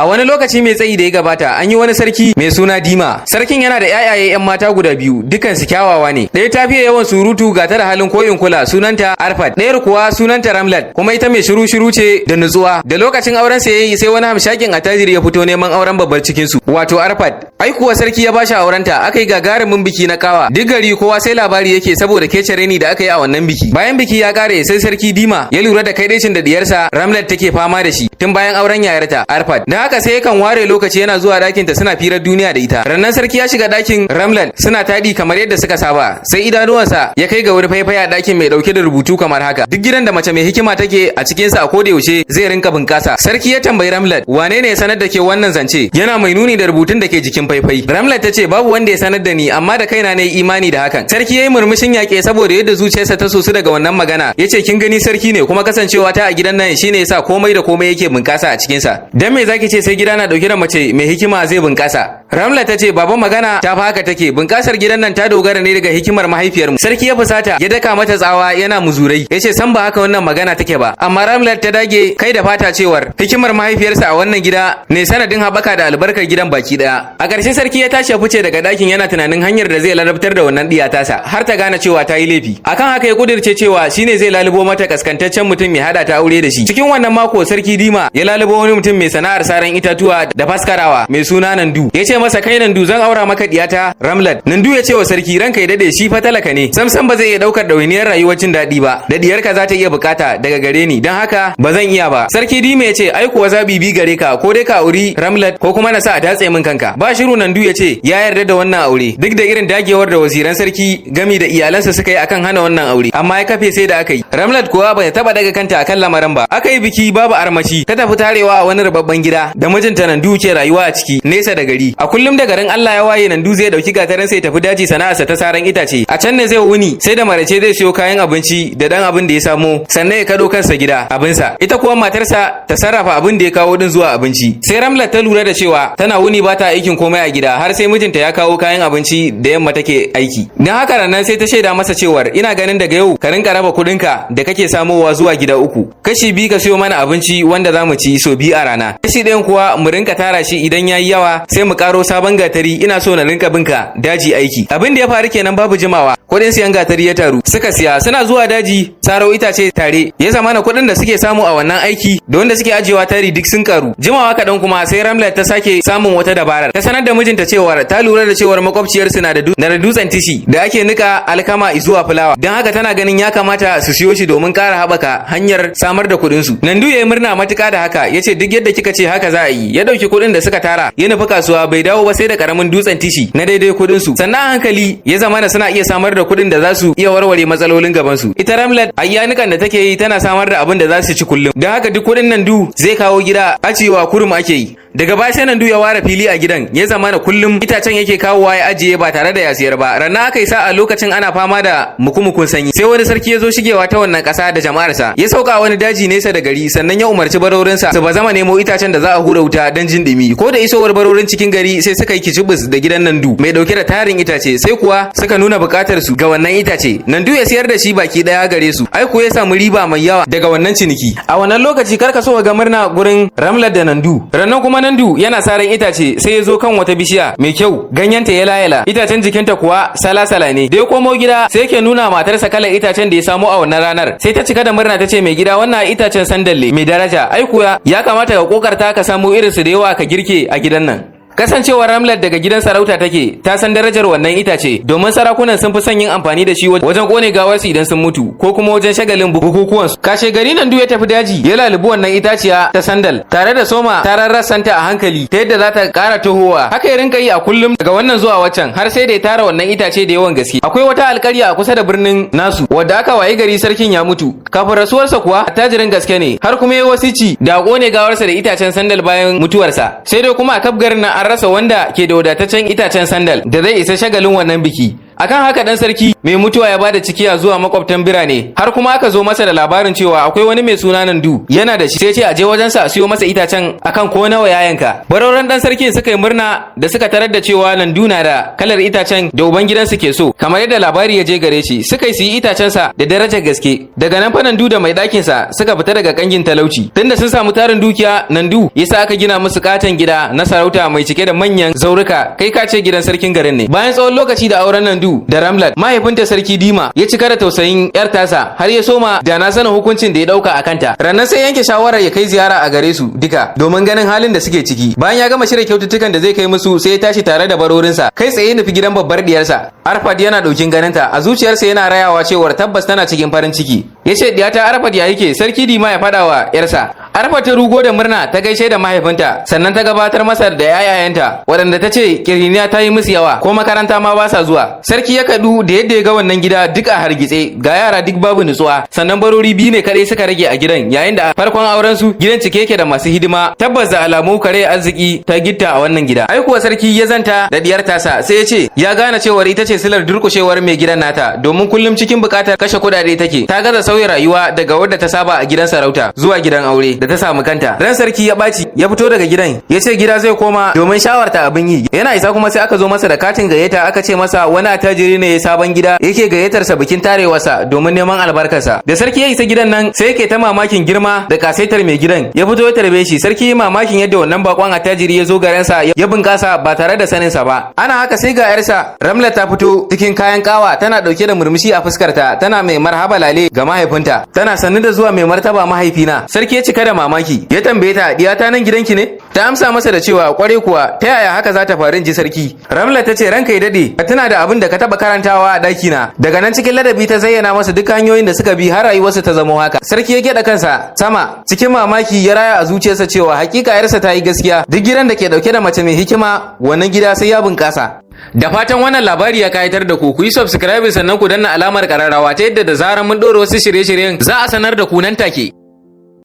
A wani lokaci mai tsayi da ya gabata an yi wani sarki mai suna Dima. Sarkin yana da yayaye yan mata guda biyu, dukan su kyawawa ne. Ɗaya ta fiye yawan surutu ga ta da halin koyin kula, sunanta Arfat. Ɗayar kuwa sunanta Ramlat, kuma ita mai shiru ce da nutsuwa. Da lokacin auren sa yayi sai wani hamshakin attajiri ya fito neman auren babbar cikin su, wato Arfat. Ai kuwa sarki ya bashi aurenta, aka yi gagarumin biki na kawa. Duk gari kowa sai labari yake saboda kece reni da aka yi a wannan biki. Bayan biki ya kare sai sarki Dima ya lura da kaidaicin da diyarsa Ramlat take fama da shi tun bayan auren yayarta Arfat. Dan haka sai yakan ware lokaci yana zuwa dakin ta suna firar duniya da ita. Rannan sarki ya shiga dakin Ramlat suna tadi kamar yadda suka saba. Sai idanuwansa ya kai ga wani faifaya dakin mai dauke da rubutu kamar haka. Duk gidan da mace mai hikima take a cikin sa a koda yaushe zai rinka bunkasa. Sarki ya tambayi Ramlat, wane ne ya sanar da ke wannan zance? Yana mai nuni da rubutun da ke jikin faifai. Ramlat ta ce babu wanda ya sanar da ni, amma da kaina ne imani da hakan. Sarki yayi murmushin yaƙe saboda yadda zuciyarsa ta sosu daga wannan magana. Yace kin gani sarki ne, kuma kasancewa ta a gidan nan shine yasa komai da komai yake bunkasa a cikin sa. Dan me zaki ce sai gida na dauke da mace mai hikima zai bunkasa? Ramlat ta ce baban magana ta fa haka take. Bunkasar gidan nan ta dogara ne daga hikimar mahaifiyarmu. Sarki ya fusata ya daka mata tsawa yana muzurai. Yace san ba haka wannan magana take ba. Amma Ramlat ta dage kai da fata cewar hikimar mahaifiyarsa a wannan gida ne sanadin haɓaka da albarkar gidan baki daya. A ƙarshe sarki ya tashi ya fice daga ɗakin yana tunanin hanyar da zai ladabtar da wannan diya tasa har ta gane cewa ta yi laifi. Akan haka ya kudirce cewa shine zai lalubo mata kaskantaccen mutum mai hada ta aure da shi. Cikin wannan mako sarki Dima ya lalubo wani mutum mai sana'ar saran itatuwa da faskarawa mai suna Nandu. Ya ce masa kai Nandu zan aura maka diyata Ramlat. Nandu ya ce wa sarki ranka ya dade shi fa talaka ne. Samsam ba zai iya daukar ɗawainiyar rayuwar jin daɗi ba. Da diyarka za ta iya bukata daga gare ni don haka ba zan iya ba. Sarki Dima ya ce ai kuwa zabi bi gare ka ko dai ka auri Ramlat ko kuma na sa a datse min kanka. Ba shiru Nandu ya ce ya yarda da wannan aure duk da irin dagewar da waziran sarki gami da iyalansa suka yi akan hana wannan aure, amma ya kafe sai da aka yi. Ramlat kuwa ba ta taba daga kanta akan lamarin ba. Aka yi biki babu armashi, ta tafi tarewa a wani rababban gida da mijinta Nandu ke rayuwa a ciki nesa da gari. A kullum da garin Allah ya waye Nandu zai dauki gatarin sai tafi daji sana'arsa ta saran itace. A can ne zai wuni sai da marace zai siyo kayan abinci da dan abin da ya samo sannan ya kado kansa gida abinsa. Ita kuwa matarsa ta sarrafa abin da ya kawo din zuwa abinci. Sai Ramlat ta lura da cewa tana wuni ba ta aikin komai a gida har sai mijinta ya kawo kayan abinci da yamma take aiki. Dan haka ranan sai ta shaida masa cewar ina ganin daga yau ka rinka raba kudinka da kake samowa zuwa gida uku. Kashi biyu ka siyo mana abinci wanda zamu ci so biyu a rana. Kashi ɗayan kuwa mu rinka tara shi idan yayi yawa sai mu karo sabon gatari ina so na rinka binka daji aiki. Abin da ya faru kenan babu jimawa. Kudin siyan gatari ya taru. Suka siya suna zuwa daji saro itace tare. Ya zamana kudin da suke samu a wannan aiki da wanda suke ajiyewa tari duk sun karu. Jimawa kaɗan kuma sai Ramlat ta sake samun wata dabarar. Ta sanar da mijinta cewar ta lura da cewar makwabciyarsu na da dutsen tishi da ake nika alkama zuwa fulawa. Don haka tana ganin ya kamata su siyo shi domin ƙara haɓaka hanyar samar da kuɗin su. Nandu ya yi murna matuƙa da haka ya ce duk yadda kika ce haka za a yi. Ya ɗauki kuɗin da suka tara ya nufi kasuwa bai dawo ba sai da ƙaramin dutsen tishi na daidai kuɗin su. Sannan a hankali ya zamana suna iya samar da kuɗin da za su iya warware matsalolin gaban su. Ita Ramlat ayyanikan da take yi tana samar da abin da za su ci kullum. Don haka duk kuɗin Nandu zai kawo gida aciwa kurum ake yi. Daga baya sai Nandu ya ware fili a gidan ya zamana kullum itacen yake kawowa ya ajiye ba tare da ya siyar ba. Rannan aka yi sa'a lokacin ana fama da mukumukun sanyi sai wani sarki ya zo shigewa ta wannan ƙasa da jama'arsa ya sauka wani daji nesa da gari sannan ya umarci barorinsa su ba zama nemo itacen da za a hura wuta don jin dumi. Ko da isowar barorin cikin gari sai suka yi kicibis da gidan Nandu mai dauke da tarin itace sai kuwa suka nuna buƙatar su ga wannan itace. Nandu ya siyar da shi baki daya gare su ai ko ya samu riba mai yawa daga wannan ciniki. A wannan lokaci karka so ga murna gurin Ramlat da Nandu. Rannan kuma Nandu yana saran itace sai ya zo kan wata bishiya mai kyau ganyenta ya layala itacen jikinta kuwa sala-sala ne. Da ya komo gida sai yake nuna matarsa kalar itacen da ya samo a wannan ranar sai ta cika da murna ta ce mai gida wannan itacen sandalle mai daraja ai kuwa ya kamata ka kokarta ka samu irin su da yawa ka girke a gidan nan. Kasancewar Ramlat daga gidan sarauta take ta san darajar wannan itace domin sarakunan sun fi son yin amfani da shi wajen kone gawarsu idan sun mutu ko kuma wajen shagalin bukukuwan su. Kashe gari Nandu ya tafi daji ya lalubi wannan itaciya ta sandal tare da soma tarar rassanta a hankali ta yadda za ta ƙara tohowa. Haka ya rinka yi a kullum daga wannan zuwa waccan har sai da ya tara wannan itace da yawan gaske. Akwai wata alƙarya a kusa da birnin nasu wadda aka wayi gari sarkin ya mutu. Kafin rasuwarsa kuwa attajirin gaske ne har kuma ya wasici da kone gawarsa da itacen sandal bayan mutuwarsa. Sai dai kuma a kaf garin nan rasa wanda ke da wadataccen itacen sandal da zai isa shagalin wannan biki. Akan haka dan sarki mai mutuwa ya bada cikiya zuwa makwabtan birane, har kuma aka zo masa da labarin cewa akwai wani mai suna Nandu yana da shi, sai ce a je wajen sa a siyo masa itacen akan ko nawa ya yanka. Baroran dan sarkin suka yi murna da suka tarar da cewa Nandu na da kalar itacen da ubangidansu ke so, kamar yadda labari ya je gare shi. Suka yi itacen sa da darajar gaske. Daga nan fa Nandu da mai ɗakin sa suka fita daga kangin talauci. Tunda sun samu tarin dukiya, Nandu yasa aka gina musu katon gida na sarauta mai cike da manyan zauruka, kai ka ce gidan sarkin garin ne. Bayan tsawon lokaci da auren Nandu da Ramlat, mahaifinta sarki Dima ya cika da tausayin yar tasa, har ya soma da na sanin hukuncin da ya dauka a kanta. Rannan sai yanke shawarar ya kai ziyara a gare su duka domin ganin halin da suke ciki. Bayan ya gama shirya kyaututtukan da zai kai musu, sai ya tashi tare da barorinsa kai tsaye nufi gidan babbar diyarsa. Arfad yana daukin ganinta, a zuciyarsa yana rayawa cewar tabbas tana cikin farin ciki. Yace diyata Arfad ya yake? Sarki Dima ya fada wa yarsa. Arfad ta rugo da murna ta gaishe da mahaifinta, sannan ta gabatar masa da yayayenta waɗanda ta ce kiriniya ta yi musu yawa ko makaranta ma ba sa zuwa. Sarki ya kadu da yadda ya ga wannan gida duk a hargitse, ga yara duk babu nutsuwa, sannan barori biyu ne kadai suka rage a gidan, yayin da a farkon auren su gidan cike yake da masu hidima. Tabbas da alamu kare arziki ta gitta a wannan gida. Ai kuwa sarki ya zanta da diyar tasa, sai ya ce ya gane cewar ita ce silar durkushewar mai gidan nata, domin kullum cikin bukatar kashe kudade take. Ta gaza sauya rayuwa daga wadda ta saba a gidan sarauta zuwa gidan aure da ta samu kanta. Ran sarki ya ɓaci, ya fito daga gidan, ya ce gida zai koma domin shawarta abin yi. Yana isa kuma sai aka zo masa da katin gayyata, aka ce masa wani attajiri ne ya sabon gida yake gayyatarsa bikin tarewarsa domin neman albarkarsa. Da sarki ya isa gidan nan, sai yake ta mamakin girma da kasaitar mai gidan. Ya fito ya tarbe shi. Sarki mamakin yadda wannan bakon attajiri ya zo garinsa ya bunkasa ba tare da saninsa ba. Ana haka sai ga yarsa Ramla ta fito cikin kayan kawa, tana dauke da murmushi a fuskarta, tana mai marhaba lale ga mahaifinta. Tana sannu da zuwa mai martaba mahaifina. Sarki ya cika da mamaki, ya tambaye ta diyata nan gidanki ne? Ta amsa masa da cewa kware kuwa, ta yaya haka za ta faru ji sarki. Ramla ta ce ranka ya dade, ka tuna da abin da ka taba karantawa a daki na. Daga nan cikin ladabi ta zayyana masa duk hanyoyin da suka bi har rayuwarsa ta zama haka. Sarki ya geda kansa sama cikin mamaki, ya raya a zuciyarsa cewa hakika yarsa ta yi gaskiya. Duk gidan da ke dauke da mace mai hikima, wannan gida sai ya bunkasa. Da fatan wannan labari ya kayatar da ku yi subscribe sannan ku danna alamar kararrawa ta yadda da zarar mun ɗora wasu shirye-shiryen za a sanar da ku nan take.